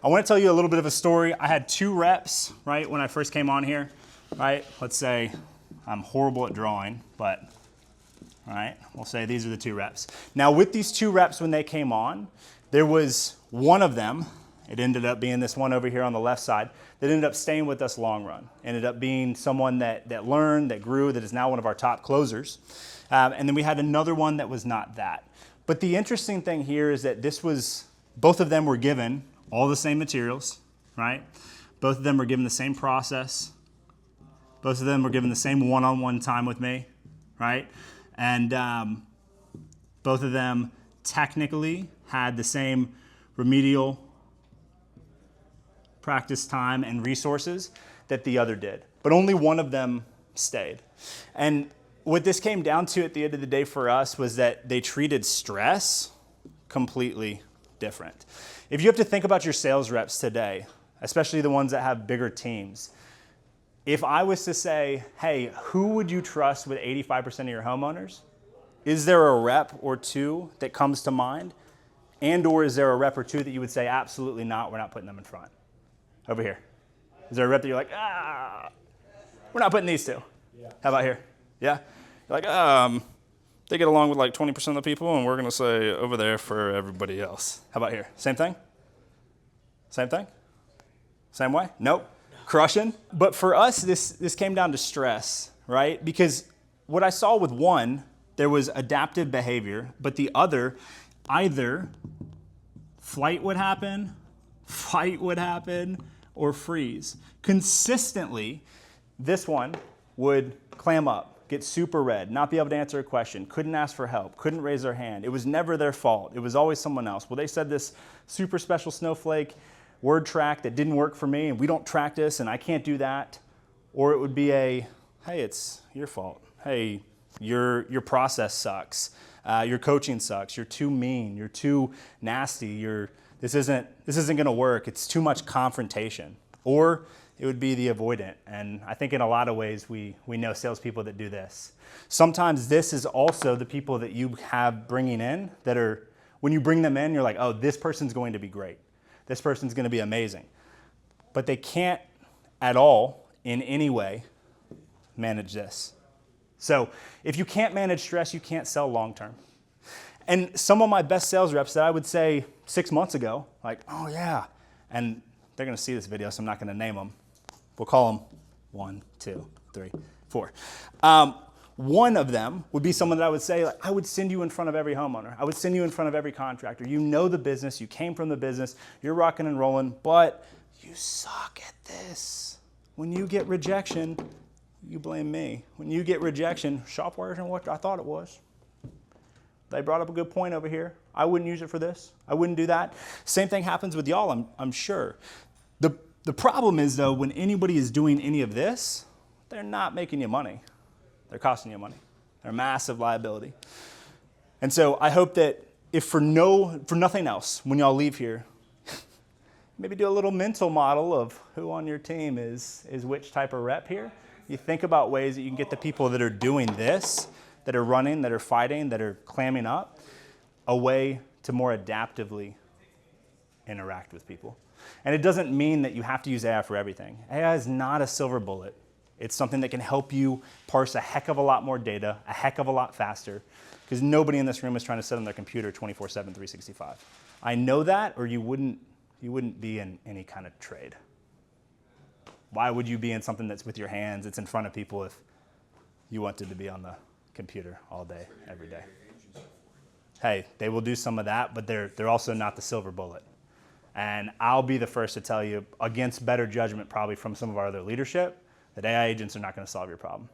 I want to tell you a little bit of a story. I had 2 reps, right, when I first came on here, right? Let's say I'm horrible at drawing, but, right, we'll say these are the 2 reps. Now, with these 2 reps when they came on, there was one of them, it ended up being this one over here on the left side, that ended up staying with us long run. Ended up being someone that learned, that grew, that is now one of our top closers. And then we had another one that was not that. But the interesting thing here is that both of them were given all the same materials, right? Both of them were given the same process. Both of them were given the same one-on-one time with me, right? And both of them technically had the same remedial practice time and resources that the other did. But only one of them stayed. And what this came down to at the end of the day for us was that they treated stress completely different. If you have to think about your sales reps today, especially the ones that have bigger teams, if I was to say, hey, who would you trust with 85% of your homeowners? Is there a rep or 2 that comes to mind? And or is there a rep or 2 that you would say, absolutely not, we're not putting them in front? Over here. Is there a rep that you're like, we're not putting these 2? Yeah. How about here? Yeah? You're like, they get along with like 20% of the people, and we're going to say over there for everybody else. How about here? Same thing? Same thing? Same way? Nope. Crushing. But for us, this came down to stress, right? Because what I saw with one, there was adaptive behavior, but the other, either flight would happen, fight would happen, or freeze. Consistently, this one would clam up, get super red, not be able to answer a question, couldn't ask for help, couldn't raise their hand. It was never their fault. It was always someone else. Well, they said this super special snowflake word track that didn't work for me, and we don't track this, and I can't do that. Or it would be hey, it's your fault. Hey, your process sucks. Your coaching sucks. You're too mean. You're too nasty. This isn't going to work. It's too much confrontation. Or it would be the avoidant. And I think in a lot of ways we know salespeople that do this. Sometimes this is also the people that you have bringing in that are, when you bring them in, you're like, oh, this person's going to be great. This person's going to be amazing. But they can't at all in any way manage this. So if you can't manage stress, you can't sell long term. And some of my best sales reps that I would say 6 months ago, like, oh yeah, and they're going to see this video, so I'm not going to name them. We'll call them 1, 2, 3, 4. One of them would be someone that I would say, like, I would send you in front of every homeowner. I would send you in front of every contractor. You know the business. You came from the business. You're rocking and rolling, but you suck at this. When you get rejection, you blame me. When you get rejection, Shopware isn't what I thought it was. They brought up a good point over here. I wouldn't use it for this. I wouldn't do that. Same thing happens with y'all, I'm sure. The problem is, though, when anybody is doing any of this, they're not making you money. They're costing you money. They're a massive liability. And so I hope that if for nothing else, when y'all leave here, maybe do a little mental model of who on your team is which type of rep here. You think about ways that you can get the people that are doing this, that are running, that are fighting, that are clamming up, a way to more adaptively interact with people. And it doesn't mean that you have to use AI for everything. AI is not a silver bullet. It's something that can help you parse a heck of a lot more data, a heck of a lot faster, because nobody in this room is trying to sit on their computer 24/7, 365. I know that, or you wouldn't be in any kind of trade. Why would you be in something that's with your hands, it's in front of people, if you wanted to be on the computer all day, every day? Hey, they will do some of that, but they're also not the silver bullet. And I'll be the first to tell you, against better judgment probably from some of our other leadership, that AI agents are not going to solve your problem.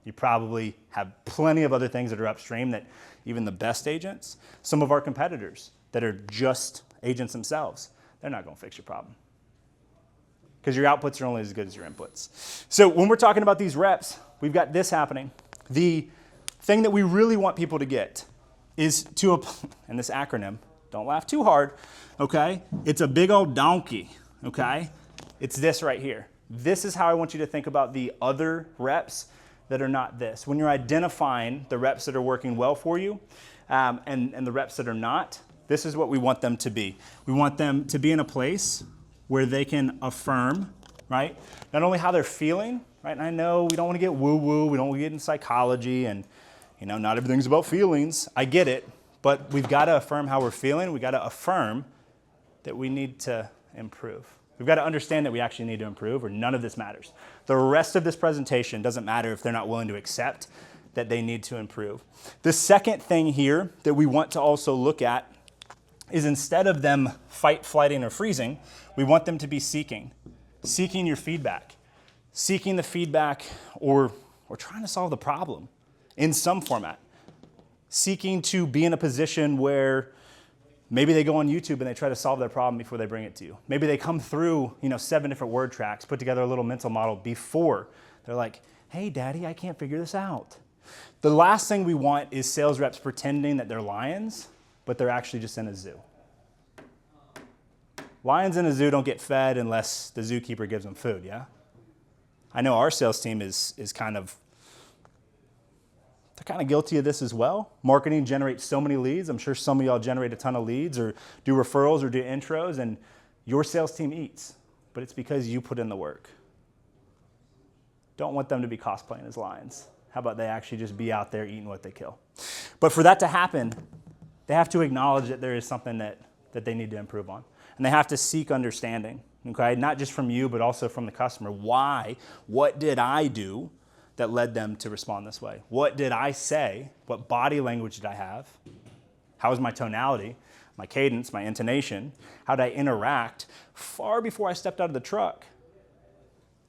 You probably have plenty of other things that are upstream that even the best agents, some of our competitors that are just agents themselves, they're not going to fix your problem. Because your outputs are only as good as your inputs. So when we're talking about these reps, we've got this happening. The thing that we really want people to get is and this acronym, don't laugh too hard, okay? It's a big old donkey, okay? It's this right here. This is how I want you to think about the other reps that are not this. When you're identifying the reps that are working well for you and the reps that are not, this is what we want them to be. We want them to be in a place where they can affirm, right? Not only how they're feeling, right? And I know we don't want to get woo-woo, we don't want to get in psychology, and not everything's about feelings. I get it, but we've got to affirm how we're feeling. We've got to affirm that we need to improve. We've got to understand that we actually need to improve, or none of this matters. The rest of this presentation doesn't matter if they're not willing to accept that they need to improve. The second thing here that we want to also look at is, instead of them fight, flighting, or freezing, we want them to be seeking your feedback, seeking the feedback, or trying to solve the problem in some format, seeking to be in a position where maybe they go on YouTube and they try to solve their problem before they bring it to you. Maybe they come through 7 different word tracks, put together a little mental model before they're like, hey, daddy, I can't figure this out. The last thing we want is sales reps pretending that they're lions, but they're actually just in a zoo. Lions in a zoo don't get fed unless the zookeeper gives them food, yeah? I know our sales team is kind of guilty of this as well. Marketing generates so many leads. I'm sure some of y'all generate a ton of leads or do referrals or do intros, and your sales team eats, but it's because you put in the work. Don't want them to be cosplaying as lions. How about they actually just be out there eating what they kill? But for that to happen, they have to acknowledge that there is something that they need to improve on. And they have to seek understanding, okay? Not just from you, but also from the customer. Why? What did I do that led them to respond this way? What did I say? What body language did I have? How was my tonality, my cadence, my intonation? How did I interact far before I stepped out of the truck?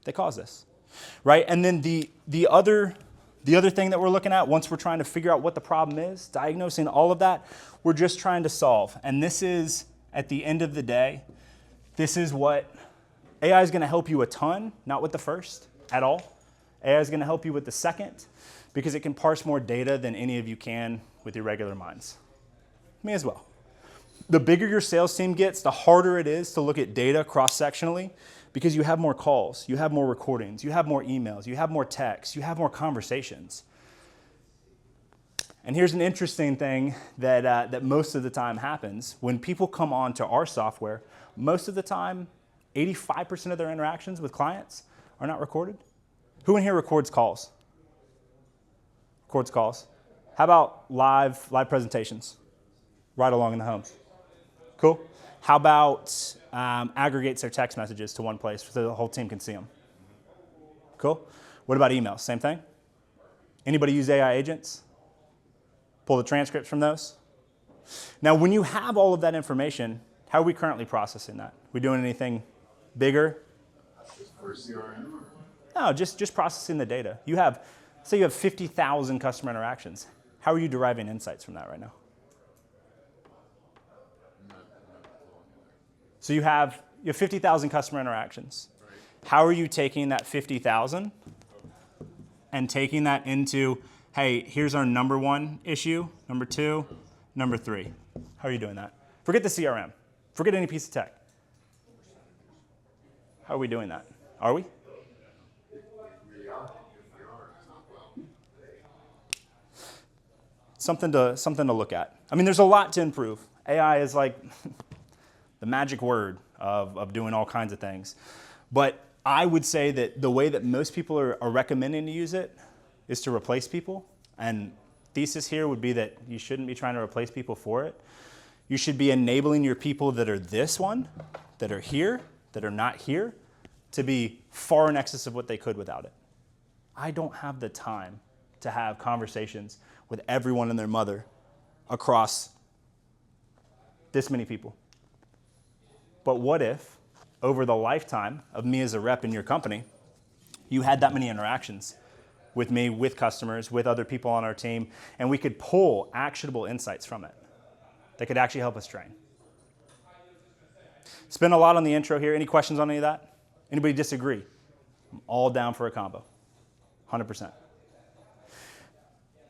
They caused this, right? And then the other thing that we're looking at, once we're trying to figure out what the problem is, diagnosing all of that, we're just trying to solve. And this is, at the end of the day, this is what AI is going to help you a ton, not with the first at all. AI is going to help you with the second, because it can parse more data than any of you can with your regular minds. Me as well. The bigger your sales team gets, the harder it is to look at data cross-sectionally, because you have more calls, you have more recordings, you have more emails, you have more texts, you have more conversations. And here's an interesting thing that most of the time happens. When people come on to our software, most of the time, 85% of their interactions with clients are not recorded. Who in here records calls? Records calls. How about live presentations? Right along in the homes. Cool. How about aggregates their text messages to one place so the whole team can see them? Cool. What about emails? Same thing? Anybody use AI agents? Pull the transcripts from those? Now, when you have all of that information, how are we currently processing that? We doing anything bigger? For CRM? No, just processing the data. Say you have 50,000 customer interactions. How are you deriving insights from that right now? So you have 50,000 customer interactions. Right. How are you taking that 50,000 and taking that into, hey, here's our number one issue, number two, number three? How are you doing that? Forget the CRM. Forget any piece of tech. How are we doing that? Are we? Something to look at. I mean, there's a lot to improve. AI is like the magic word of doing all kinds of things. But I would say that the way that most people are recommending to use it is to replace people. And thesis here would be that you shouldn't be trying to replace people for it. You should be enabling your people that are this one, that are here, that are not here, to be far in excess of what they could without it. I don't have the time to have conversations with everyone and their mother across this many people. But what if, over the lifetime of me as a rep in your company, you had that many interactions with me, with customers, with other people on our team, and we could pull actionable insights from it that could actually help us train? Spent a lot on the intro here. Any questions on any of that? Anybody disagree? I'm all down for a combo, 100%.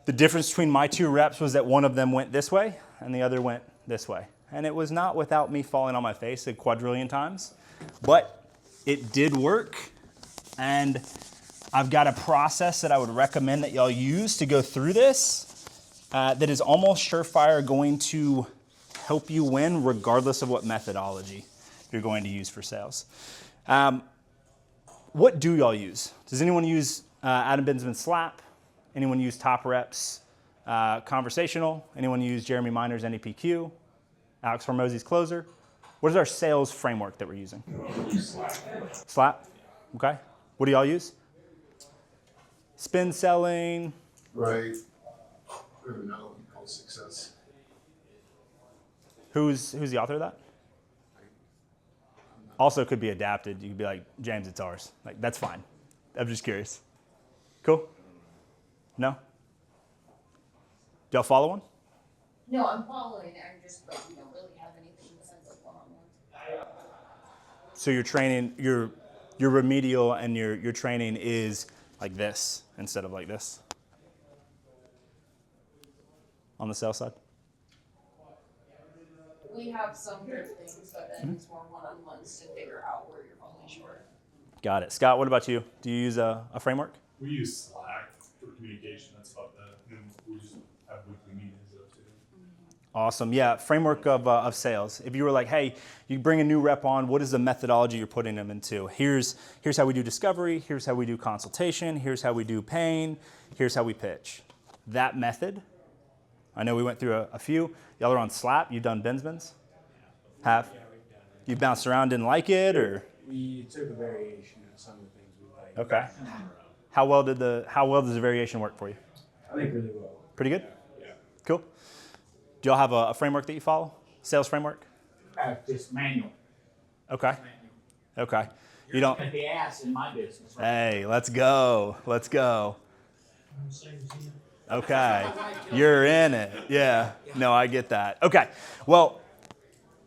The difference between my two reps was that one of them went this way and the other went this way. And it was not without me falling on my face a quadrillion times, but it did work. And I've got a process that I would recommend that y'all use to go through this that is almost surefire going to help you win regardless of what methodology you're going to use for sales. What do y'all use? Does anyone use Adam Bensman's SLAP? Anyone use Top Reps Conversational? Anyone use Jeremy Miner's NEPQ? Alex Hormozzi's Closer? What is our sales framework that we're using? SLAP? Okay. What do y'all use? Spin selling? Right. We have another one called Success. Who's the author of that? Also could be adapted. You could be like, James, it's ours. Like, that's fine. I'm just curious. Cool? No? Do y'all follow one? No, I'm following. I'm just like, we don't really have anything besides like one-on-one. So your training, your remedial and your training is like this instead of like this on the sales side? We have some good things, but then it's more one-on-ones to figure out where you're falling short. Got it. Scott, what about you? Do you use a framework? We use Slack for communication. That's about that. And we just have weekly meetings up too. Awesome. Yeah, framework of sales. If you were like, hey, you bring a new rep on, what is the methodology you're putting them into? Here's how we do discovery. Here's how we do consultation. Here's how we do pain. Here's how we pitch. That method, I know we went through a few. Y'all are on SLAP. You've done Bensman's? Have? Yeah, we've done it. You bounced around, didn't like it, or? We took a variation of some of the things we liked. Okay. How well does the variation work for you? I think really well. Pretty good? Yeah. Cool. Do y'all have a framework that you follow? Sales framework? Just manual. Okay. Okay. You don't. At the ass in my business. Right? Hey, let's go. Let's go. Okay. You're in it. Yeah. No, I get that. Okay. Well,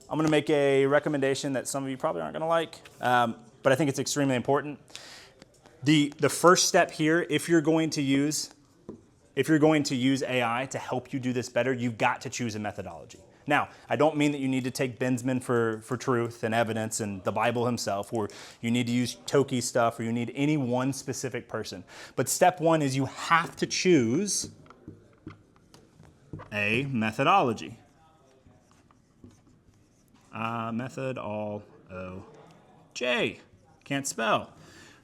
I'm going to make a recommendation that some of you probably aren't going to like, but I think it's extremely important. The first step here, if you're going to use AI to help you do this better, you've got to choose a methodology. Now, I don't mean that you need to take Bensman for truth and evidence and the Bible himself, or you need to use Toki stuff, or you need any one specific person. But step one is you have to choose a methodology. Methodology. Can't spell.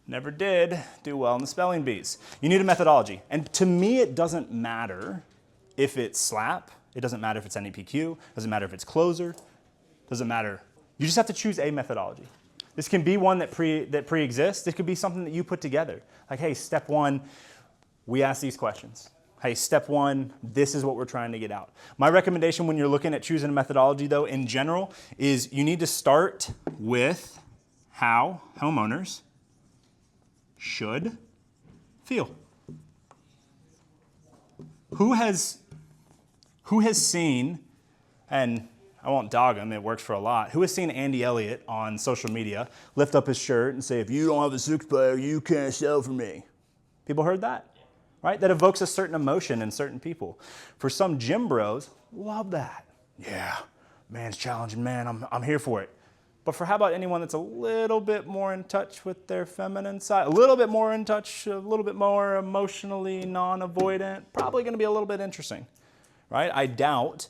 Never did do well in the spelling bees. You need a methodology. And to me, it doesn't matter if it's SLAP. It doesn't matter if it's NEPQ. It doesn't matter if it's Closer. It doesn't matter. You just have to choose a methodology. This can be one that pre-exists. It could be something that you put together. Like, hey, step one, we ask these questions. Hey, step one, this is what we're trying to get out. My recommendation when you're looking at choosing a methodology, though, in general, is you need to start with how homeowners should feel. Who has seen, and I won't dog him, it works for a lot, who has seen Andy Elliott on social media lift up his shirt and say, if you don't have a six-pack, you can't sell for me? People heard that, right? That evokes a certain emotion in certain people. For some gym bros, love that. Yeah, man's challenging, man, I'm here for it. But for how about anyone that's a little bit more in touch with their feminine side, a little bit more in touch, a little bit more emotionally non-avoidant, probably going to be a little bit interesting, right? I doubt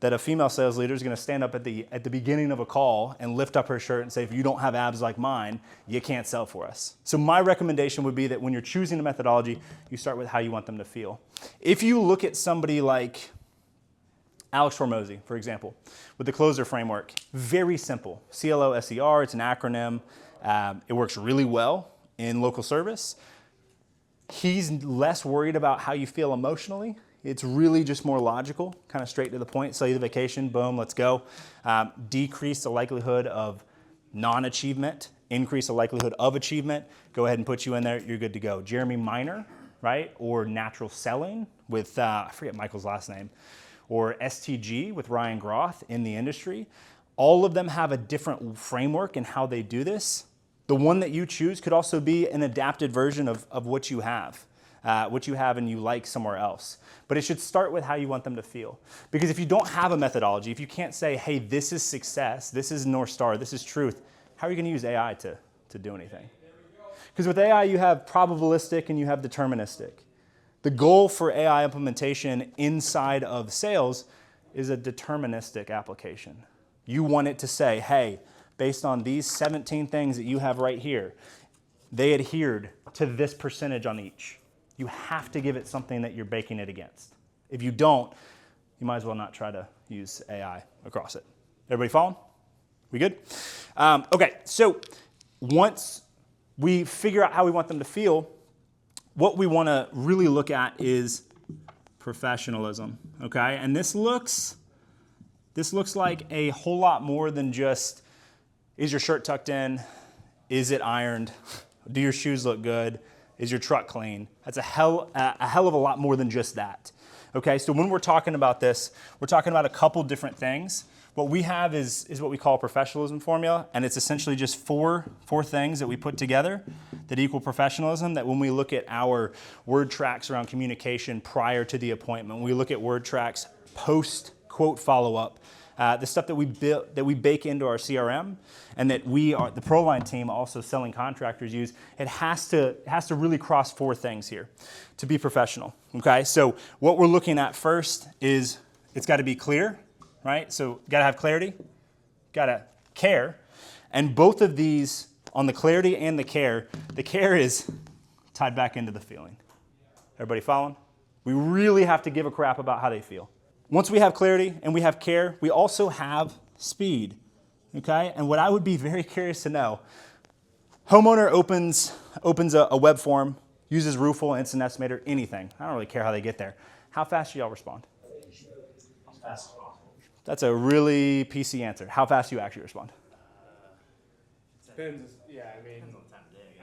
that a female sales leader is going to stand up at the beginning of a call and lift up her shirt and say, if you don't have abs like mine, you can't sell for us. So my recommendation would be that when you're choosing a methodology, you start with how you want them to feel. If you look at somebody like Alex Hormozzi, for example, with the Closer framework, very simple. CLO-SER, it's an acronym. It works really well in local service. He's less worried about how you feel emotionally. It's really just more logical, kind of straight to the point. Sell you the vacation, boom, let's go. Decrease the likelihood of non-achievement, increase the likelihood of achievement. Go ahead and put you in there, you're good to go. Jeremy Miner, right? Or natural selling with, I forget Michael's last name, or STG with Ryan Groth in the industry. All of them have a different framework in how they do this. The one that you choose could also be an adapted version of what you have and you like somewhere else. But it should start with how you want them to feel. Because if you don't have a methodology, if you can't say, hey, this is success, this is North Star, this is truth, how are you going to use AI to do anything? Because with AI, you have probabilistic and you have deterministic. The goal for AI implementation inside of sales is a deterministic application. You want it to say, hey, based on these 17 things that you have right here, they adhered to this percentage on each. You have to give it something that you're baking it against. If you don't, you might as well not try to use AI across it. Everybody following? We good? Okay, so once we figure out how we want them to feel, what we want to really look at is professionalism, okay? And this looks like a whole lot more than just, is your shirt tucked in? Is it ironed? Do your shoes look good? Is your truck clean? That's a hell of a lot more than just that. Okay, so when we're talking about this, we're talking about a couple different things. What we have is what we call a professionalism formula, and it's essentially just four things that we put together that equal professionalism, that when we look at our word tracks around communication prior to the appointment, when we look at word tracks post quote follow-up, the stuff that we bake into our CRM and that we are the ProLine team also selling contractors use, it has to really cross four things here to be professional. Okay, so what we're looking at first is it's got to be clear, right? So got to have clarity, got to care, and both of these on the clarity and the care is tied back into the feeling. Everybody following? We really have to give a crap about how they feel. Once we have clarity and we have care, we also have speed, okay? And what I would be very curious to know, homeowner opens a web form, uses Roofle, Instant Estimator, anything. I don't really care how they get there. How fast do y'all respond? As fast as possible. That's a really PC answer. How fast do you actually respond? Depends. Yeah, I mean.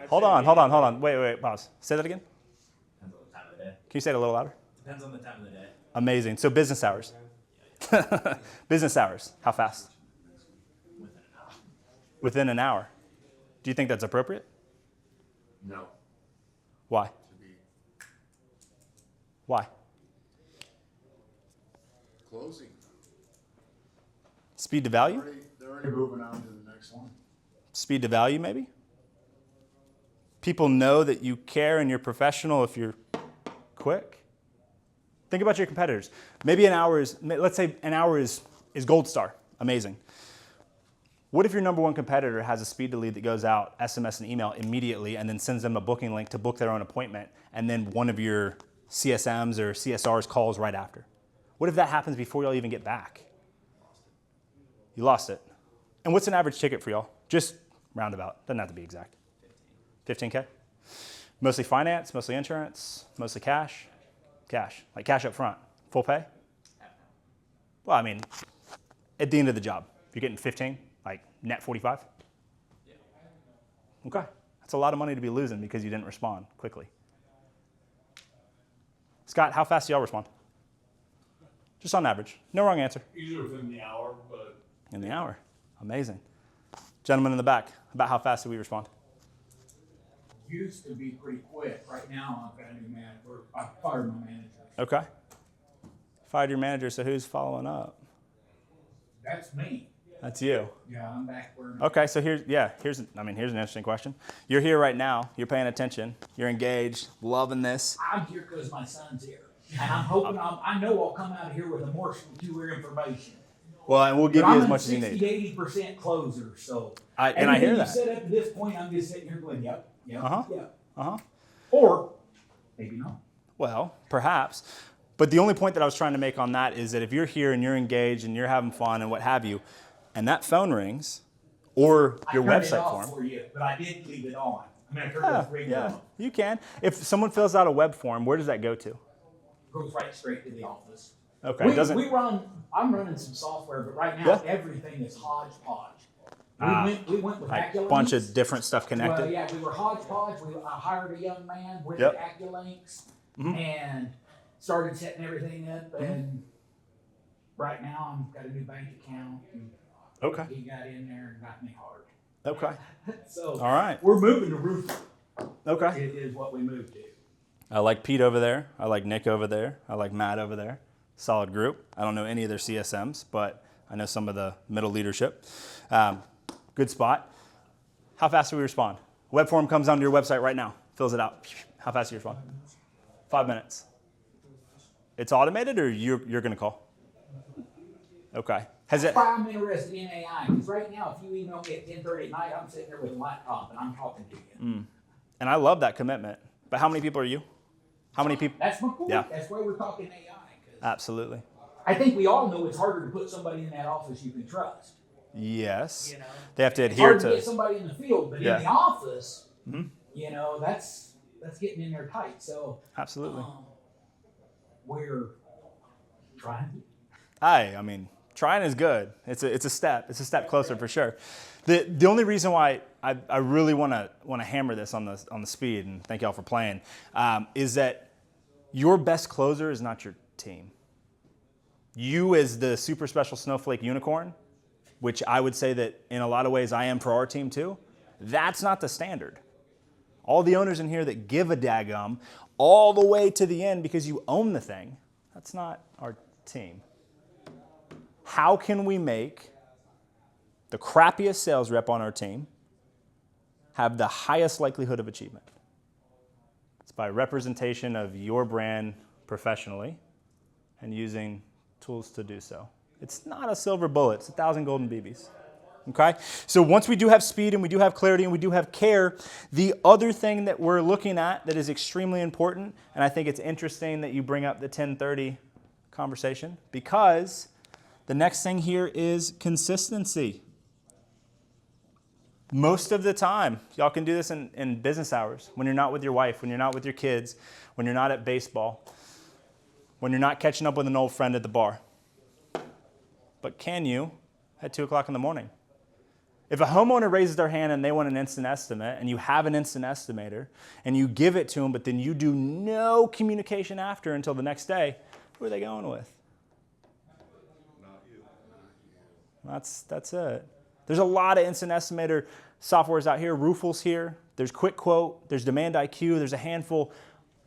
Hold on. Wait, pause. Say that again. Depends on the time of the day. Can you say it a little louder? Depends on the time of the day. Amazing. So business hours. Business hours. How fast? Within an hour. Within an hour. Do you think that's appropriate? No. Why? To be Why? closing. Speed to value? They're already moving on to the next one. Speed to value, maybe? People know that you care and you're professional if you're quick. Think about your competitors. Maybe let's say an hour is gold star. Amazing. What if your number one competitor has a speed to lead that goes out, SMS and email immediately, and then sends them a booking link to book their own appointment, and then one of your CSMs or CSRs calls right after? What if that happens before y'all even get back? You lost it. And what's an average ticket for y'all? Just roundabout. Doesn't have to be exact. 15K? Mostly finance, mostly insurance, mostly cash? Cash. Like cash up front. Full pay? Well, I mean, at the end of the job, you're getting 15, like net 45? Yeah. Okay. That's a lot of money to be losing because you didn't respond quickly. Scott, how fast do y'all respond? Just on average. No wrong answer. Usually within the hour, but In the hour. Amazing. Gentleman in the back, about how fast do we respond? Used to be pretty quick. Right now, I've got a new manager. I fired my manager. Okay. Fired your manager, so who's following up? That's me. That's you. Yeah, I'm back where. Okay, so here's an interesting question. You're here right now, you're paying attention, you're engaged, loving this. I'm here because my son's here, and I'm hoping I know I'll come out of here with a more secure information. Well, and we'll give But you I'm as much as you 60 need. to 80% closer, so. I hear that. You said up to this point, I'm just sitting here going, yep, Uh-huh. yep. Uh-huh. Or maybe not. Well, perhaps. But the only point that I was trying to make on that is that if you're here and you're engaged and you're having fun and what have you, and that phone rings, or your I turned it website off form. for you, but I did leave it on. I mean, I turned those rings Yeah, off. you can. If someone fills out a web form, where does that go to? Goes right straight to the office. Okay, it doesn't. I'm running some software, but right now Yeah. everything is hodgepodge. We went with Like Acculinks. a bunch of different stuff connected. Well, yeah, we were hodgepodge. I hired a young man with Yep. the Acculinks Mhm. and started setting everything up. And right now I've got a new bank account. And Okay. he got in there and got me hard. Okay. So All right. we're moving to Roofle. Okay. It is what we moved to. I like Pete over there. I like Nick over there. I like Matt over there. Solid group. I don't know any of their CSMs, but I know some of the middle leadership. Good spot. How fast do we respond? Web form comes onto your website right now. Fills it out. How fast do you respond? 5 minutes. It's automated, or you're going to call? Okay. Has it? That's why I'm interested in AI, because right now, if you email me at 10:30 at night, I'm sitting there with a laptop and I'm talking to you. And I love that commitment. But how many people are you? How many people? That's my point. Yeah. That's why we're talking AI. 'Cause Absolutely. I think we all know it's harder to put somebody in that office you can trust. Yes. You know, They have to it's adhere hard to to. get somebody in the field, but Yeah. in the office, Mhm. you know, that's getting in there tight. So Absolutely. we're trying. I mean, trying is good. It's a step. It's a step closer for sure. The only reason why I really want to hammer this on the speed, and thank y'all for playing, is that your best closer is not your team. You as the super special snowflake unicorn, which I would say that in a lot of ways I am for our team too, that's not the standard. All the owners in here that give a daggum all the way to the end because you own the thing, that's not our team. How can we make the crappiest sales rep on our team have the highest likelihood of achievement? It's by representation of your brand professionally and using tools to do so. It's not a silver bullet, it's 1,000 golden BBs. Okay? So once we do have speed and we do have clarity and we do have care, the other thing that we're looking at that is extremely important, and I think it's interesting that you bring up the 10:30 conversation, because the next thing here is consistency. Most of the time, y'all can do this in business hours, when you're not with your wife, when you're not with your kids, when you're not at baseball, when you're not catching up with an old friend at the bar. But can you at 2 o'clock in the morning? If a homeowner raises their hand and they want an instant estimate, and you have an instant estimator, and you give it to them, but then you do no communication after until the next day, who are they going with? Not you. That's it. There's a lot of instant estimator softwares out here. Roofle's here. There's Quick Quote. There's Demand IQ. There's a handful.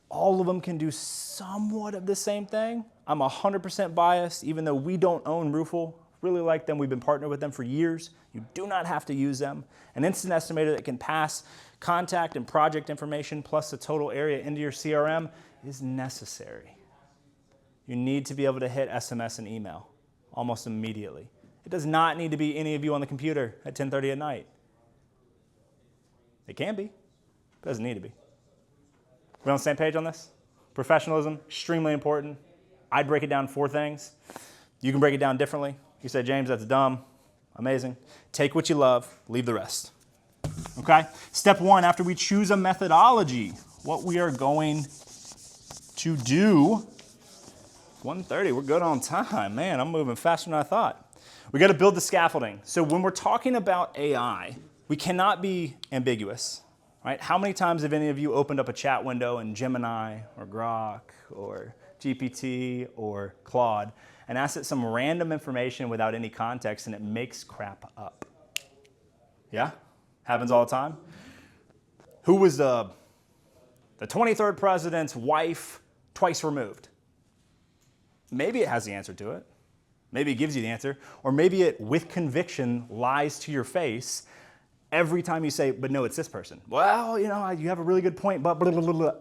All of them can do somewhat of the same thing. I'm 100% biased, even though we don't own Roofle. Really like them. We've been partnered with them for years. You do not have to use them. An instant estimator that can pass contact and project information plus the total area into your CRM is necessary. You need to be able to hit SMS and email almost immediately. It does not need to be any of you on the computer at 10:30 at night. It can be, but it doesn't need to be. We on the same page on this? Professionalism, extremely important. I'd break it down 4 things. You can break it down differently. You say, James, that's dumb. Amazing. Take what you love, leave the rest. Okay? Step 1, after we choose a methodology, what we are going to do. 1:30, we're good on time. Man, I'm moving faster than I thought. We got to build the scaffolding. So when we're talking about AI, we cannot be ambiguous, right? How many times have any of you opened up a chat window in Gemini or Grok or GPT or Claude and asked it some random information without any context and it makes crap up? Yeah? Happens all the time. Who was the 23rd president's wife twice removed? Maybe it has the answer to it. Maybe it gives you the answer. Or maybe it, with conviction, lies to your face every time you say, but no, it's this person. Well, you know, you have a really good point, but blah, blah, blah, blah.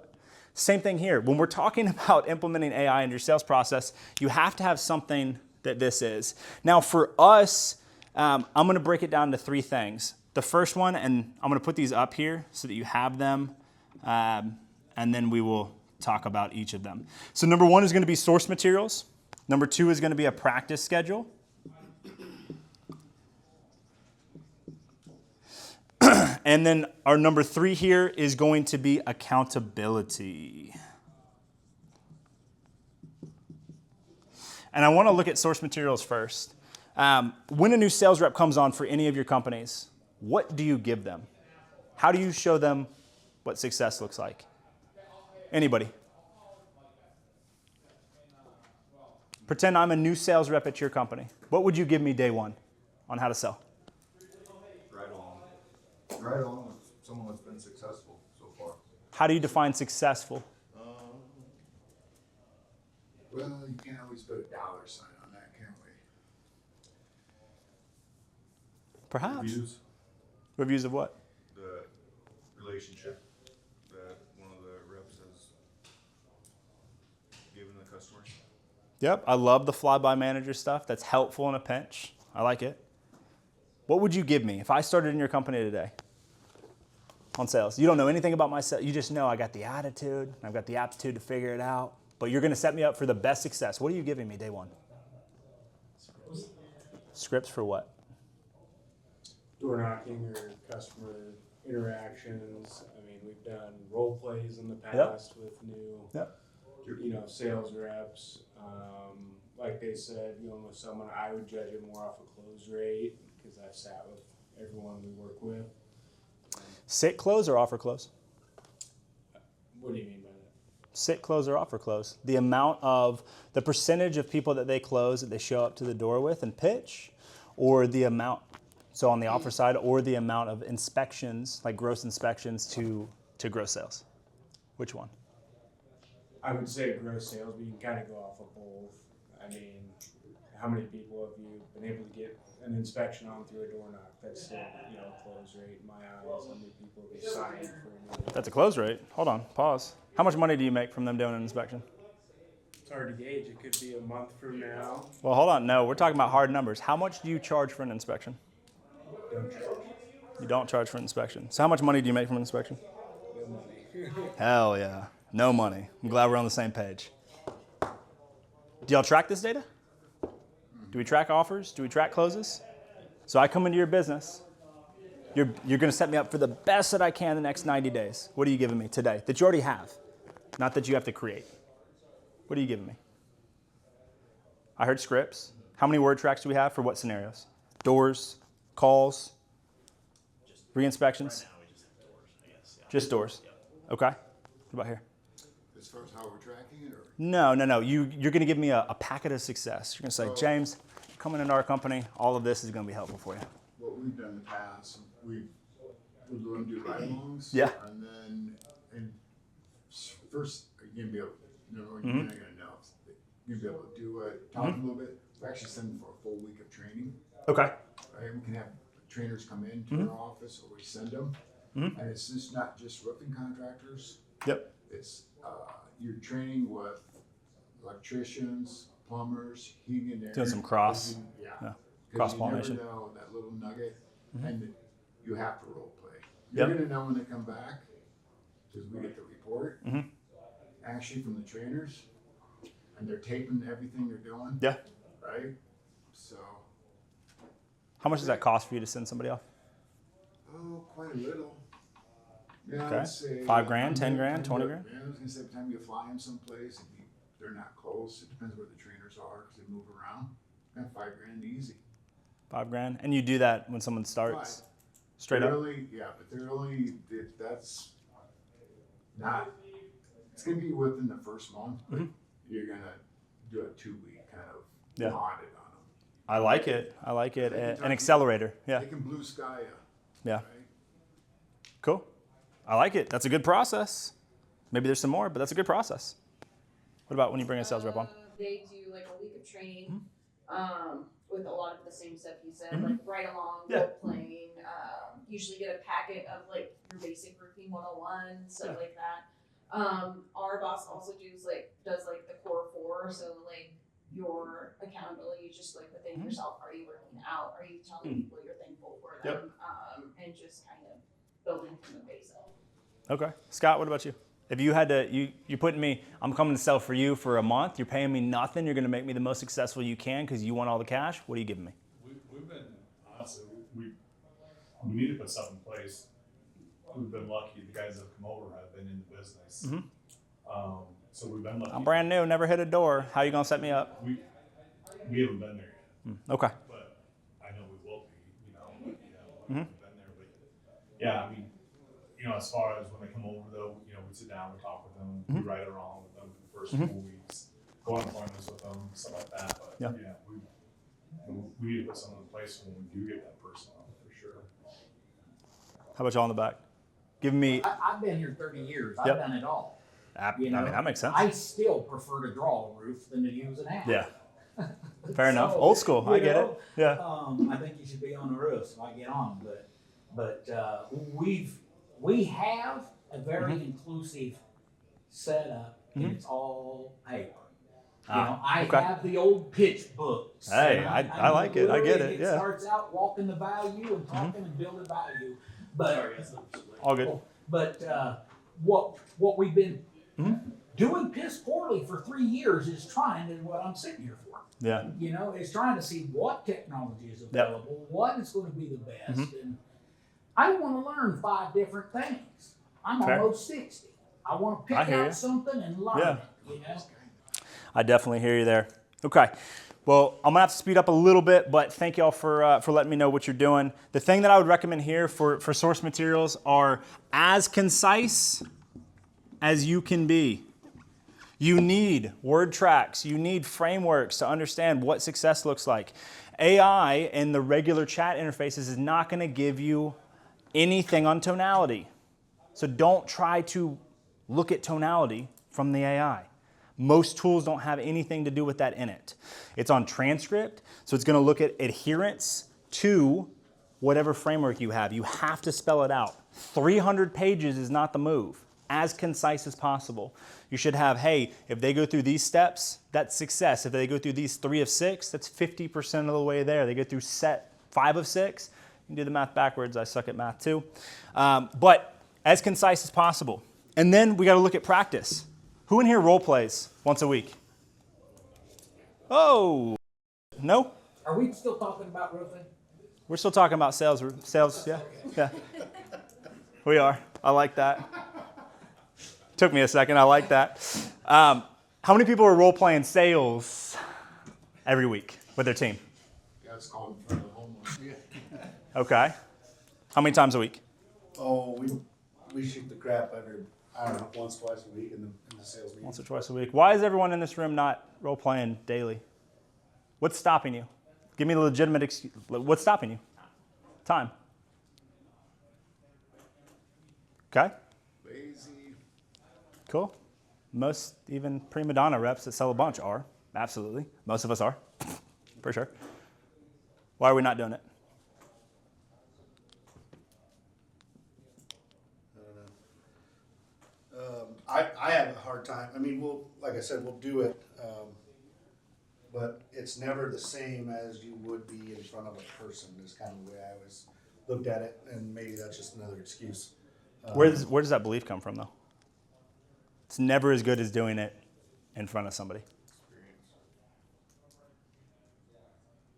Same thing here. When we're talking about implementing AI in your sales process, you have to have something that this is. Now, for us, I'm going to break it down to 3 things. The first one, and I'm going to put these up here so that you have them, and then we will talk about each of them. So number 1 is going to be source materials. Number 2 is going to be a practice schedule. And then our number 3 here is going to be accountability. And I want to look at source materials first. When a new sales rep comes on for any of your companies, what do you give them? How do you show them what success looks like? Anybody? Pretend I'm a new sales rep at your company. What would you give me day 1 on how to sell? Right on with someone that's been successful so far. How do you define successful? Well, you can't always put a dollar sign on that, can we? Perhaps. Reviews, Reviews of what? The relationship that one of the reps has given the customers. Yep, I love the fly-by manager stuff. That's helpful in a pinch. I like it. What would you give me if I started in your company today on sales? You don't know anything about my sales. You just know I got the attitude, I've got the aptitude to figure it out, but you're gonna set me up for the best success. What are you giving me day one? Scripts for what? Door knocking or customer interactions. I mean, we've done role plays in the past with new, Yep. sales reps. Like they said, with someone, I would judge it more off a close rate because I've sat with everyone we work with. Sit close or offer close? What do you mean by that? Sit close or offer close. The percentage of people that they close that they show up to the door with and pitch, or the amount, so on the offer side, or the amount of inspections, like gross inspections to gross sales. Which one? I would say gross sales, but you can kind of go off of both. I mean, how many people have you been able to get an inspection on through a door knock? That's still, a close rate in my eyes. How many people have you signed for a new? That's a close rate. Hold on, pause. How much money do you make from them doing an inspection? It's hard to gauge. It could be a month from now. Well, hold on. No, we're talking about hard numbers. How much do you charge for an inspection? Don't charge. You don't charge for an inspection. So how much money do you make from an inspection? No money. Hell yeah. No money. I'm glad we're on the same page. Do y'all track this data? Do we track offers? Do we track closes? So I come into your business. You're going to set me up for the best that I can the next 90 days. What are you giving me today that you already have? Not that you have to create. What are you giving me? I heard scripts. How many word tracks do we have for what scenarios? Doors, calls, re-inspections? Right now we just have doors, I guess. Yeah. Just doors. Yep. Okay. What about here? As far as how we're tracking it, or? No. You're going to give me a packet of success. You're going to say, James, coming into our company, all of this is going to be helpful for you. What we've done in the past, we'd do ride-alongs. Yeah. And then, first, you're gonna be able, you're not Mm-hmm. gonna know. You'll be able to do it, talk a little bit. We actually send them for a full week of training, Okay. right? We can have trainers come into Mm-hmm. our office, or we send them. Mhm. And it's just not just roofing contractors. Yep. It's, you're training with electricians, plumbers, heating and air. Doing some cross. Yeah. Yeah. 'Cause Cross-pollination. You never know that little nugget, and you have to role play. Yep. You're gonna know when they come back, because we get the report, Mhm. actually from the trainers, and they're taping everything they're doing. Yeah. Right? So, How much does that cost for you to send somebody off? oh, quite a little. Yeah, Okay. I'd say. $5 grand, 10 grand, 20 grand? Yeah, I was gonna say, by the time you fly them someplace, if they're not close, it depends where the trainers are, because they move around. $5 grand easy. $5 grand. And you do that when someone starts straight They're up? only, but they're only, that's not, it's gonna be within the first month, but you're gonna do a 2-week kind of Yeah. audit on them. I like it. An accelerator. Yeah. They can blue sky you, Yeah. right? Cool. I like it. That's a good process. Maybe there's some more, but that's a good process. What about when you bring a sales rep on? They do like a week of training, Mm-hmm. with a lot of the same stuff you said, like ride along, Yeah. role playing, usually get a packet of like your basic roofing 101, stuff like that. Our boss also does the core 4, so like your accountability is just like within Mm-hmm. yourself. Are you working out? Are you telling people you're thankful for Yep. them? And just kind of building from the base up. Okay. Scott, what about you? If you had to, you're putting me, I'm coming to sell for you for a month, you're paying me nothing, you're going to make me the most successful you can because you want all the cash, what are you giving me? We've been, honestly, we need to put stuff in place. We've been lucky, the guys that have come over have been in the business. So we've been lucky. I'm brand new, never hit a door. How are you going to set me up? We haven't been there yet, Okay. but I know we will be, we've been there, but yeah, I mean, as far as when they come over though, we sit down, we talk with them, we right or wrong with them for the first 4 weeks, go on appointments with them, stuff like that, but Yeah. we need to put something in place when we do get that person on, for sure. How about y'all in the back? Give me, I've been here 30 years. Yep. I've done it all. I mean, that makes sense. I still prefer to draw a roof than to use an app. Yeah. Fair enough. So, Old school. I you get know, it. Yeah. I think you should be on the roof, so I get on. But we have a very inclusive setup, and it's all paper. You know, I okay. have the old pitch books. Hey, and I like it. I get literally, it, yeah. starts out walking the value and talking and building value. But All good. what we've been doing piss poorly for 3 years is trying is what I'm sitting here for. Yeah. You know, is trying to see what technology is available, what is going to be the best. And I don't want to learn 5 different things. I'm Fair. almost 60. I want to I pick hear you. out something and learn Yeah. it, you know? I definitely hear you there. Okay. Well, I'm gonna have to speed up a little bit, but thank y'all for letting me know what you're doing. The thing that I would recommend here for source materials are as concise as you can be. You need word tracks. You need frameworks to understand what success looks like. AI in the regular chat interfaces is not gonna give you anything on tonality. So don't try to look at tonality from the AI. Most tools don't have anything to do with that in it. It's on transcript, so it's going to look at adherence to whatever framework you have. You have to spell it out. 300 pages is not the move. As concise as possible. You should have, hey, if they go through these steps, that's success. If they go through these 3 of 6, that's 50% of the way there. They go through set 5 of 6. You can do the math backwards. I suck at math too. But as concise as possible. And then we got to look at practice. Who in here role plays once a week? Oh, no? Are we still talking about roofing? We're still talking about sales, yeah? Yeah. We are. I like that. Took me a second. I like that. How many people are role playing sales every week with their team? Yeah, it's called in front of the homeowners. Okay. How many times a week? Oh, we shoot the crap every, I don't know, once, twice a week in the sales meeting. Once or twice a week. Why is everyone in this room not role playing daily? What's stopping you? Give me the legitimate excuse. What's stopping you? Time. Okay. Lazy. Cool. Most even prima donna reps that sell a bunch are. Absolutely. Most of us are. For sure. Why are we not doing it? I have a hard time. I mean, like I said, we'll do it, but it's never the same as you would be in front of a person is kind of the way I always looked at it, and maybe that's just another excuse. Where does that belief come from, though? It's never as good as doing it in front of somebody.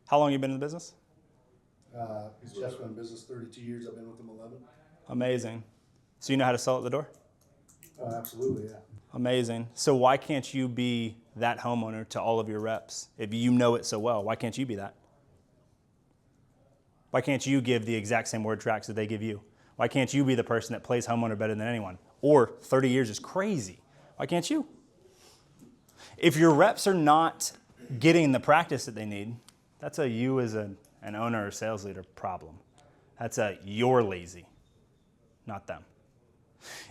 How long have you been in the business? Jeff's been in business 32 years. I've been with him 11. Amazing. So you know how to sell at the door? Oh, absolutely, yeah. Amazing. So why can't you be that homeowner to all of your reps? If you know it so well, why can't you be that? Why can't you give the exact same word tracks that they give you? Why can't you be the person that plays homeowner better than anyone? Or 30 years is crazy. Why can't you? If your reps are not getting the practice that they need, that's a you as an owner or sales leader problem. That's a you're lazy, not them.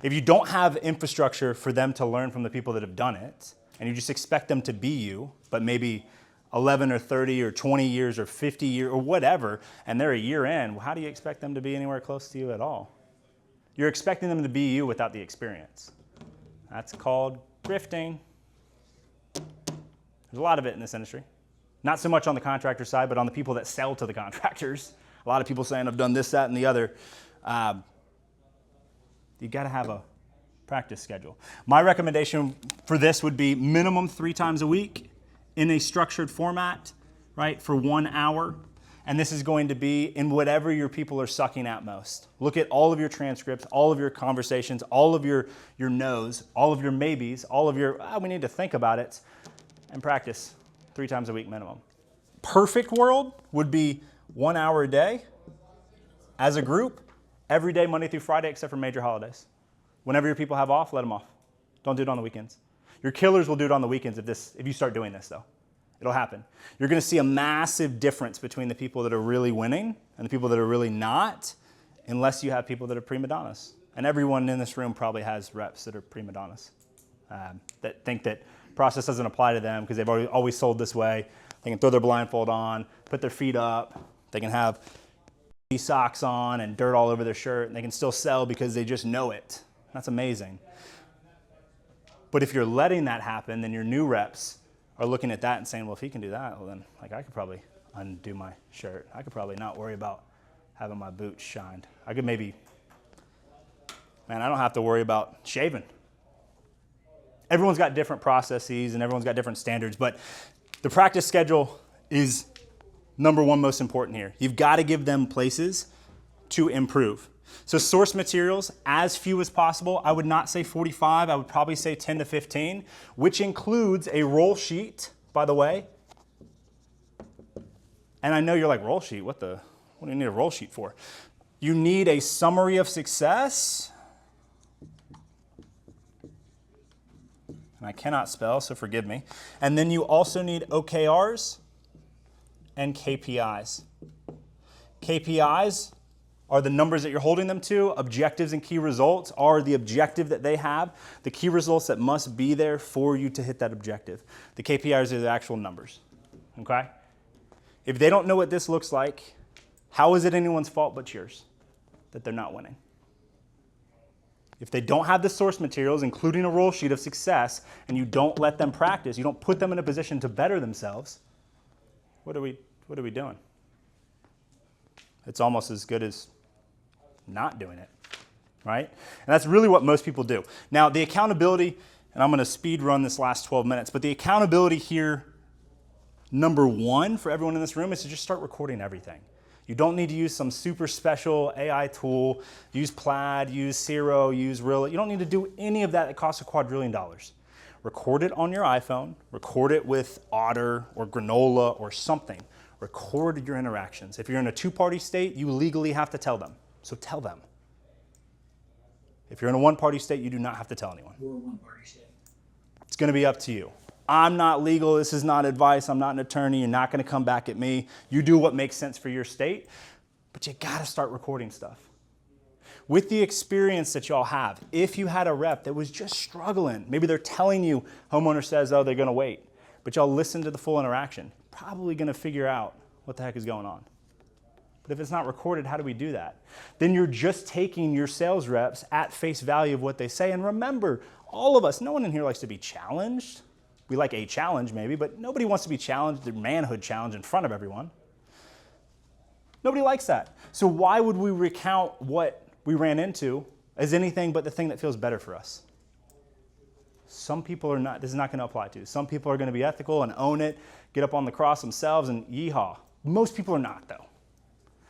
If you don't have infrastructure for them to learn from the people that have done it, and you just expect them to be you, but maybe 11 or 30 or 20 years or 50 years or whatever, and they're a year in, well, how do you expect them to be anywhere close to you at all? You're expecting them to be you without the experience. That's called grifting. There's a lot of it in this industry. Not so much on the contractor side, but on the people that sell to the contractors. A lot of people saying, I've done this, that, and the other. You got to have a practice schedule. My recommendation for this would be minimum 3 times a week in a structured format, right, for 1 hour. And this is going to be in whatever your people are sucking at most. Look at all of your transcripts, all of your conversations, all of your no's, all of your maybes, all of your, we need to think about it, and practice 3 times a week minimum. Perfect world would be 1 hour a day as a group, every day, Monday through Friday, except for major holidays. Whenever your people have off, let them off. Don't do it on the weekends. Your killers will do it on the weekends if you start doing this, though. It'll happen. You're going to see a massive difference between the people that are really winning and the people that are really not, unless you have people that are prima donnas. And everyone in this room probably has reps that are prima donnas, that think that process doesn't apply to them because they've always sold this way. They can throw their blindfold on, put their feet up. They can have socks on and dirt all over their shirt, and they can still sell because they just know it. That's amazing. But if you're letting that happen, then your new reps are looking at that and saying, well, if he can do that, well then, like, I could probably undo my shirt. I could probably not worry about having my boots shined. I could maybe, man, I don't have to worry about shaving. Everyone's got different processes and everyone's got different standards, but the practice schedule is number one most important here. You've got to give them places to improve. So source materials, as few as possible. I would not say 45. I would probably say 10 to 15, which includes a roll sheet, by the way. And I know you're like, roll sheet? What do you need a roll sheet for? You need a summary of success. And I cannot spell, so forgive me. And then you also need OKRs and KPIs. KPIs are the numbers that you're holding them to. Objectives and key results are the objective that they have, the key results that must be there for you to hit that objective. The KPIs are the actual numbers, okay? If they don't know what this looks like, how is it anyone's fault but yours that they're not winning? If they don't have the source materials, including a roll sheet of success, and you don't let them practice, you don't put them in a position to better themselves, what are we doing? It's almost as good as not doing it, right? And that's really what most people do. Now, the accountability, and I'm going to speed run this last 12 minutes, but the accountability here, number one for everyone in this room, is to just start recording everything. You don't need to use some super special AI tool, use Plaid, use Zero, use Real. You don't need to do any of that costs $2 quadrillion. Record it on your iPhone, record it with Otter or Granola or something. Record your interactions. If you're in a two-party state, you legally have to tell them. So tell them. If you're in a one-party state, you do not have to tell anyone. We're a one-party state. It's going to be up to you. I'm not legal. This is not advice. I'm not an attorney. You're not going to come back at me. You do what makes sense for your state, but you got to start recording stuff. With the experience that y'all have, if you had a rep that was just struggling, maybe they're telling you, homeowner says, oh, they're going to wait, but y'all listen to the full interaction, probably going to figure out what the heck is going on. But if it's not recorded, how do we do that? Then you're just taking your sales reps at face value of what they say. And remember, all of us, no one in here likes to be challenged. We like a challenge maybe, but nobody wants to be challenged, their manhood challenge in front of everyone. Nobody likes that. So why would we recount what we ran into as anything but the thing that feels better for us? Some people are not, this is not going to apply to. Some people are going to be ethical and own it, get up on the cross themselves and yeehaw. Most people are not, though.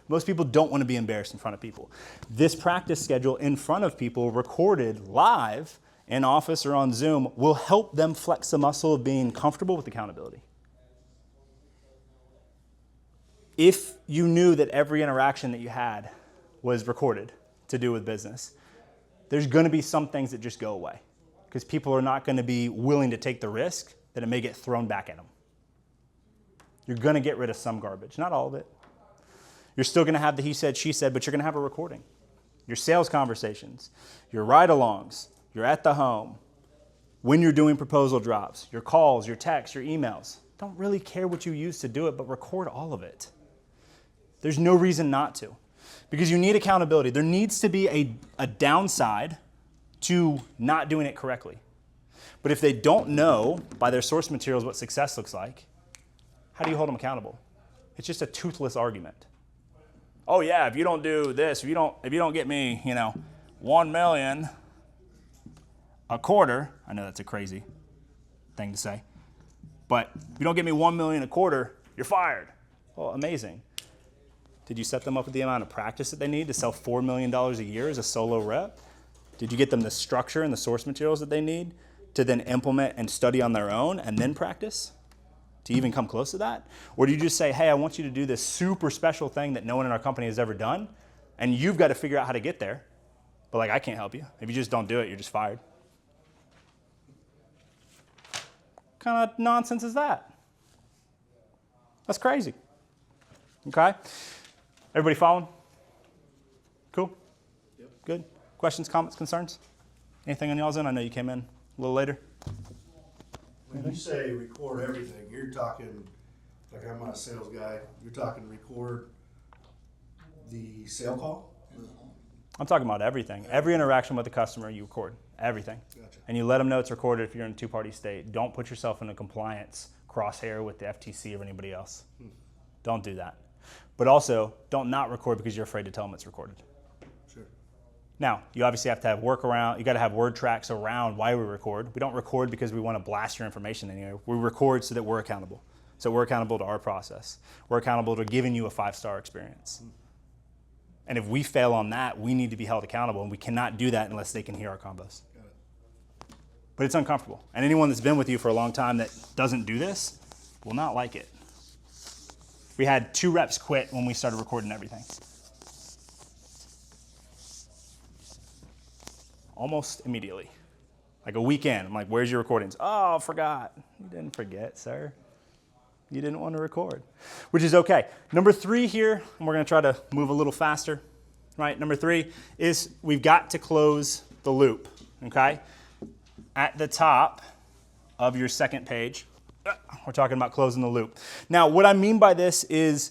Most people don't want to be embarrassed in front of people. This practice schedule in front of people, recorded live in office or on Zoom, will help them flex the muscle of being comfortable with accountability. If you knew that every interaction that you had was recorded to do with business, there's going to be some things that just go away because people are not going to be willing to take the risk that it may get thrown back at them. You're going to get rid of some garbage, not all of it. You're still going to have the he said, she said, but you're going to have a recording. Your sales conversations, your ride-alongs, you're at the home, when you're doing proposal drops, your calls, your texts, your emails. Don't really care what you use to do it, but record all of it. There's no reason not to, because you need accountability. There needs to be a downside to not doing it correctly. But if they don't know by their source materials what success looks like, how do you hold them accountable? It's just a toothless argument. Oh yeah, if you don't do this, if you don't get me, 1 million a quarter, I know that's a crazy thing to say, but if you don't get me 1 million a quarter, you're fired. Well, amazing. Did you set them up with the amount of practice that they need to sell $4 million a year as a solo rep? Did you get them the structure and the source materials that they need to then implement and study on their own and then practice? To even come close to that? Or do you just say, hey, I want you to do this super special thing that no one in our company has ever done, and you've got to figure out how to get there, but I can't help you. If you just don't do it, you're just fired. What kind of nonsense is that? That's crazy. Okay? Everybody following? Cool? Yep. Good? Questions, comments, concerns? Anything on y'all's end? I know you came in a little later. When you say record everything, you're talking, like I'm not a sales guy, you're talking record the sale call, I'm talking about everything. Every interaction with the customer, you record everything. Gotcha. And you let them know it's recorded if you're in a two-party state. Don't put yourself in a compliance crosshair with the FTC or anybody else. Don't do that. But also, don't not record because you're afraid to tell them it's recorded. Sure. Now, you obviously have to have you got to have word tracks around why we record. We don't record because we want to blast your information anywhere. We record so that we're accountable. So we're accountable to our process. We're accountable to giving you a 5-star experience. And if we fail on that, we need to be held accountable, and we cannot do that unless they can hear our combos. Got it. But it's uncomfortable. And anyone that's been with you for a long time that doesn't do this will not like it. We had 2 reps quit when we started recording everything. Almost immediately. Like a weekend. I'm like, where's your recordings? Oh, forgot. You didn't forget, sir. You didn't want to record, which is okay. Number 3 here, and we're going to try to move a little faster, right? Number 3 is we've got to close the loop, okay? At the top of your second page, we're talking about closing the loop. Now, what I mean by this is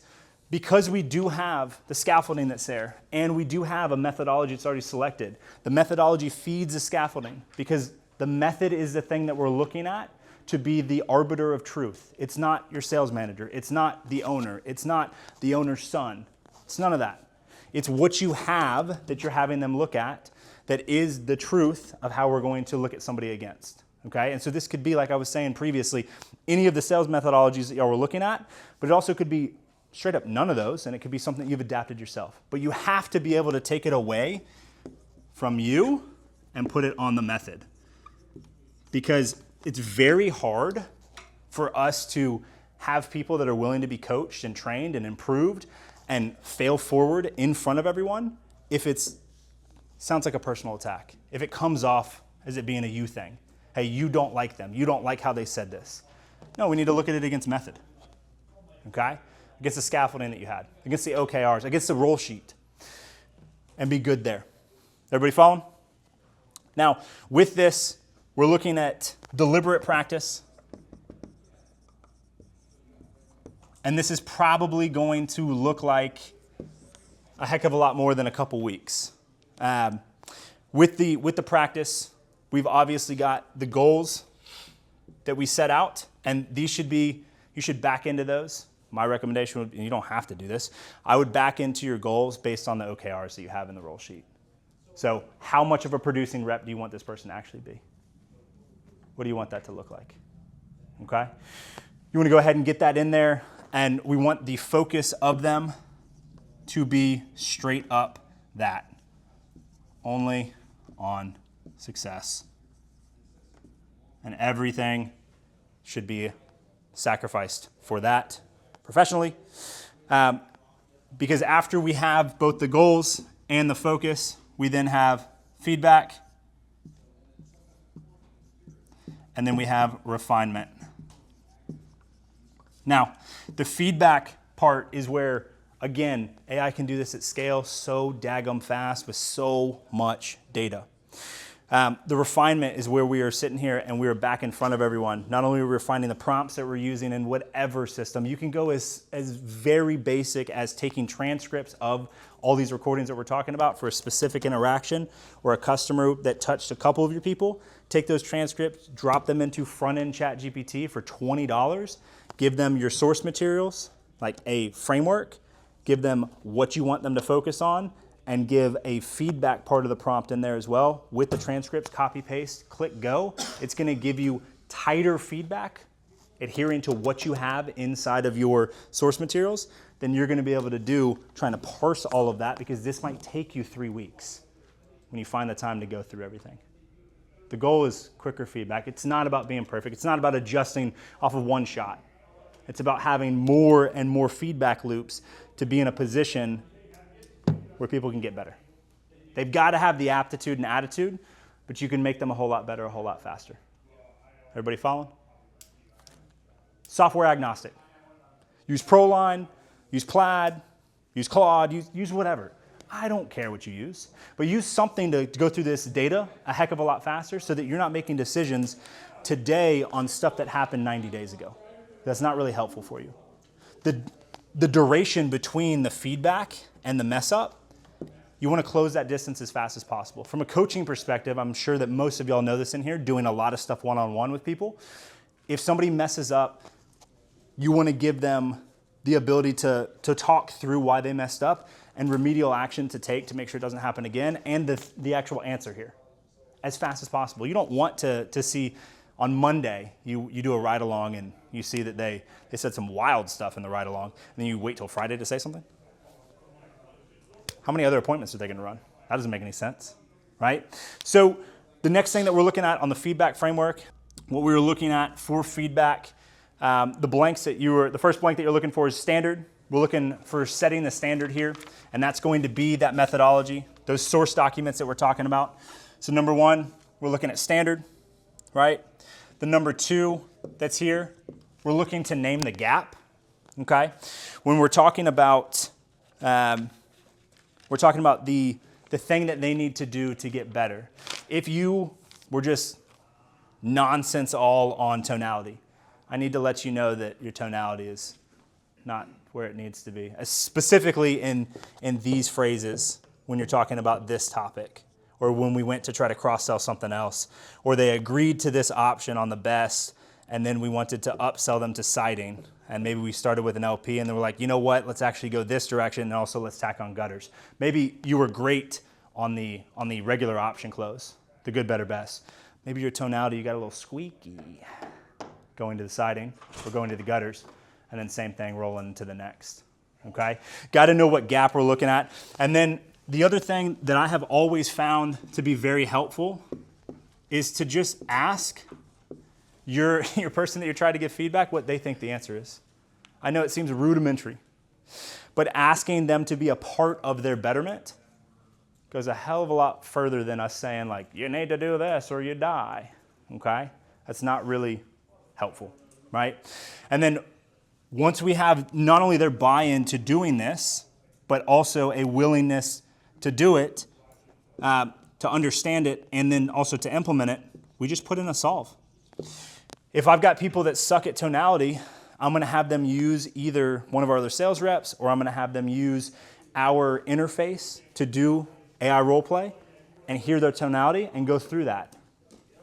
because we do have the scaffolding that's there, and we do have a methodology that's already selected, the methodology feeds the scaffolding because the method is the thing that we're looking at to be the arbiter of truth. It's not your sales manager. It's not the owner. It's not the owner's son. It's none of that. It's what you have that you're having them look at that is the truth of how we're going to look at somebody against. Okay? And so this could be, like I was saying previously, any of the sales methodologies that y'all were looking at, but it also could be straight up none of those, and it could be something you've adapted yourself. But you have to be able to take it away from you and put it on the method. Because it's very hard for us to have people that are willing to be coached and trained and improved and fail forward in front of everyone if it sounds like a personal attack. If it comes off as it being a you thing. Hey, you don't like them. You don't like how they said this. No, we need to look at it against method. Okay? Against the scaffolding that you had. Against the OKRs. Against the roll sheet. And be good there. Everybody following? Now, with this, we're looking at deliberate practice. And this is probably going to look like a heck of a lot more than a couple weeks. With the practice, we've obviously got the goals that we set out, and these should be, you should back into those. My recommendation would be, and you don't have to do this, I would back into your goals based on the OKRs that you have in the roll sheet. So how much of a producing rep do you want this person to actually be? What do you want that to look like? Okay? You want to go ahead and get that in there, and we want the focus of them to be straight up that. Only on success. And everything should be sacrificed for that professionally. Because after we have both the goals and the focus, we then have feedback, and then we have refinement. Now, the feedback part is where, again, AI can do this at scale so daggum fast with so much data. The refinement is where we are sitting here and we are back in front of everyone. Not only are we refining the prompts that we're using in whatever system, you can go as very basic as taking transcripts of all these recordings that we're talking about for a specific interaction or a customer that touched a couple of your people. Take those transcripts, drop them into front-end ChatGPT for $20. Give them your source materials, like a framework. Give them what you want them to focus on, and give a feedback part of the prompt in there as well with the transcripts, copy, paste, click go. It's gonna give you tighter feedback, adhering to what you have inside of your source materials, than you're gonna be able to do trying to parse all of that, because this might take you 3 weeks when you find the time to go through everything. The goal is quicker feedback. It's not about being perfect. It's not about adjusting off of one shot. It's about having more and more feedback loops to be in a position where people can get better. They've got to have the aptitude and attitude, but you can make them a whole lot better, a whole lot faster. Everybody following? Software agnostic. Use ProLine, use Plaid, use Claude, use whatever. I don't care what you use, but use something to go through this data a heck of a lot faster so that you're not making decisions today on stuff that happened 90 days ago. That's not really helpful for you. The duration between the feedback and the mess up, You want to close that distance as fast as possible. From a coaching perspective, I'm sure that most of y'all know this in here, doing a lot of stuff one-on-one with people. If somebody messes up, you want to give them the ability to talk through why they messed up and remedial action to take to make sure it doesn't happen again, and the actual answer here as fast as possible. You don't want to see on Monday, you do a ride-along and you see that they said some wild stuff in the ride-along, and then you wait till Friday to say something? How many other appointments are they going to run? That doesn't make any sense, right? So the next thing that we're looking at on the feedback framework, what we were looking at for feedback, the first blank that you're looking for is standard. We're looking for setting the standard here, and that's going to be that methodology, those source documents that we're talking about. So number one, we're looking at standard, right? The number two that's here, we're looking to name the gap, okay? When we're talking about the thing that they need to do to get better. If you were just nonsense all on tonality, I need to let you know that your tonality is not where it needs to be, specifically in these phrases when you're talking about this topic, or when we went to try to cross-sell something else, or they agreed to this option on the best, and then we wanted to upsell them to siding, and maybe we started with an LP, and then we're like, you know what, let's actually go this direction, and also let's tack on gutters. Maybe you were great on the regular option close, the good, better, best. Maybe your tonality, you got a little squeaky going to the siding or going to the gutters, and then same thing rolling into the next, okay? Got to know what gap we're looking at. And then the other thing that I have always found to be very helpful is to just ask your person that you're trying to give feedback what they think the answer is. I know it seems rudimentary, but asking them to be a part of their betterment goes a hell of a lot further than us saying like, you need to do this or you die, okay? That's not really helpful, right? And then once we have not only their buy-in to doing this, but also a willingness to do it, to understand it, and then also to implement it, we just put in a solve. If I've got people that suck at tonality, I'm going to have them use either one of our other sales reps, or I'm going to have them use our interface to do AI roleplay and hear their tonality and go through that.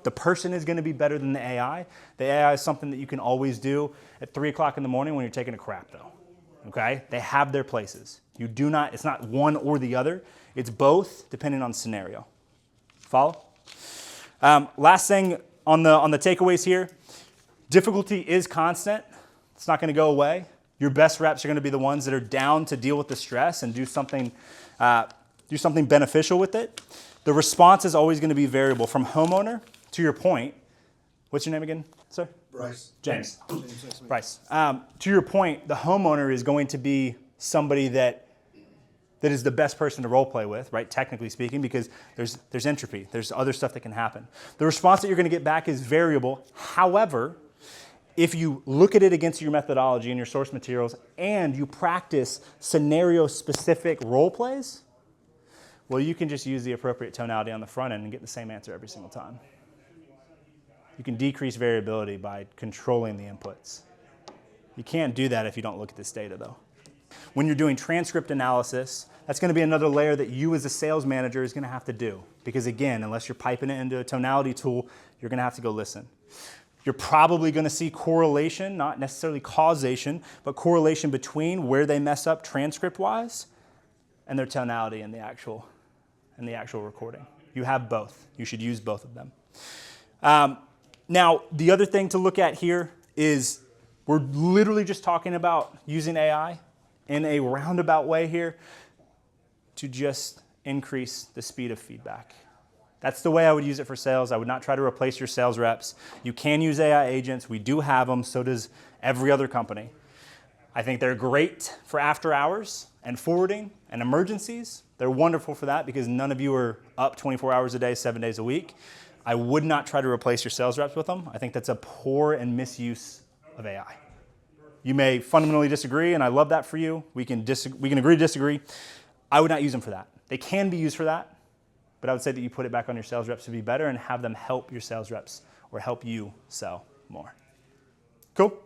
The person is going to be better than the AI. The AI is something that you can always do at 3 o'clock in the morning when you're taking a crap, though. Okay? They have their places. It's not one or the other. It's both, depending on scenario. Follow? Last thing on the takeaways here, difficulty is constant. It's not going to go away. Your best reps are going to be the ones that are down to deal with the stress and do something beneficial with it. The response is always going to be variable. From homeowner, to your point, what's your name again, sir? Bryce. James. Bryce. To your point, the homeowner is going to be somebody that is the best person to role play with, right? Technically speaking, because there's entropy. There's other stuff that can happen. The response that you're going to get back is variable. However, if you look at it against your methodology and your source materials and you practice scenario-specific role plays, well, you can just use the appropriate tonality on the front end and get the same answer every single time. You can decrease variability by controlling the inputs. You can't do that if you don't look at this data, though. When you're doing transcript analysis, that's going to be another layer that you as a sales manager is going to have to do. Because again, unless you're piping it into a tonality tool, you're going to have to go listen. You're probably going to see correlation, not necessarily causation, but correlation between where they mess up transcript-wise and their tonality in the actual recording. You have both. You should use both of them. Now, the other thing to look at here is we're literally just talking about using AI in a roundabout way here to just increase the speed of feedback. That's the way I would use it for sales. I would not try to replace your sales reps. You can use AI agents. We do have them. So does every other company. I think they're great for after hours and forwarding and emergencies. They're wonderful for that because none of you are up 24 hours a day, 7 days a week. I would not try to replace your sales reps with them. I think that's a poor and misuse of AI. You may fundamentally disagree, and I love that for you. We can agree to disagree. I would not use them for that. They can be used for that, but I would say that you put it back on your sales reps to be better and have them help your sales reps or help you sell more. Cool?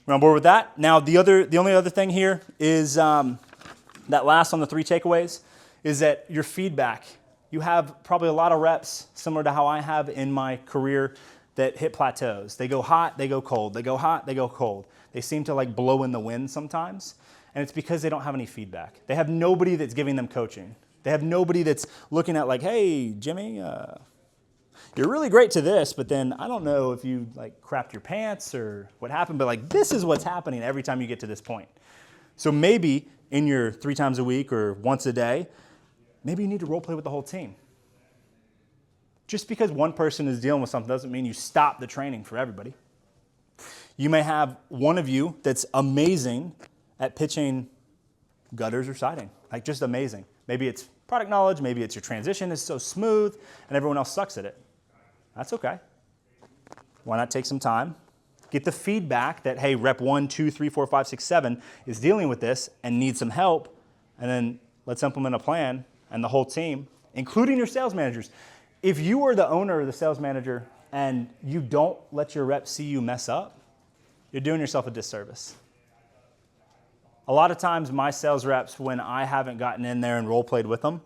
We're on board with that. Now, the only other thing here is that last on the 3 takeaways is that your feedback. You have probably a lot of reps, similar to how I have in my career, that hit plateaus. They go hot, they go cold. They go hot, they go cold. They seem to like blow in the wind sometimes. And it's because they don't have any feedback. They have nobody that's giving them coaching. They have nobody that's looking at like, hey, Jimmy, you're really great to this, but then I don't know if you like crapped your pants or what happened, but like this is what's happening every time you get to this point. So maybe in your 3 times a week or once a day, maybe you need to role play with the whole team. Just because one person is dealing with something doesn't mean you stop the training for everybody. You may have one of you that's amazing at pitching gutters or siding, like just amazing. Maybe it's product knowledge, maybe it's your transition is so smooth and everyone else sucks at it. That's okay. Why not take some time, get the feedback that, hey, rep 1, 2, 3, 4, 5, 6, 7 is dealing with this and needs some help, and then let's implement a plan and the whole team, including your sales managers. If you are the owner or the sales manager and you don't let your reps see you mess up, you're doing yourself a disservice. A lot of times my sales reps, when I haven't gotten in there and role played with them,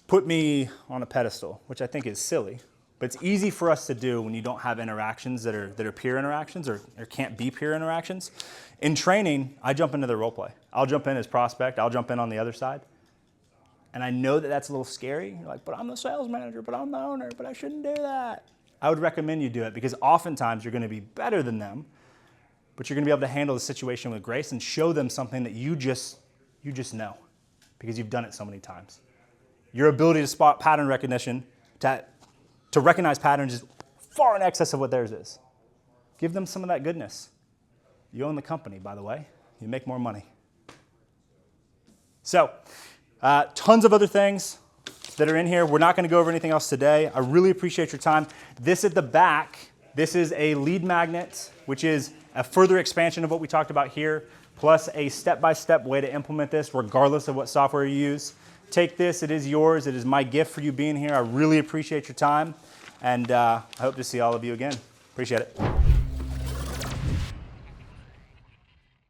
put me on a pedestal, which I think is silly. But it's easy for us to do when you don't have interactions that are peer interactions or can't be peer interactions. In training, I jump into the role play. I'll jump in as prospect. I'll jump in on the other side. And I know that that's a little scary. You're like, but I'm the sales manager, but I'm the owner, but I shouldn't do that. I would recommend you do it because oftentimes you're going to be better than them, but you're going to be able to handle the situation with grace and show them something that you just know because you've done it so many times. Your ability to spot pattern recognition, to recognize patterns is far in excess of what theirs is. Give them some of that goodness. You own the company, by the way. You make more money. So, tons of other things that are in here. We're not going to go over anything else today. I really appreciate your time. This at the back, this is a lead magnet, which is a further expansion of what we talked about here, plus a step-by-step way to implement this regardless of what software you use. Take this. It is yours. It is my gift for you being here. I really appreciate your time, and I hope to see all of you again. Appreciate it.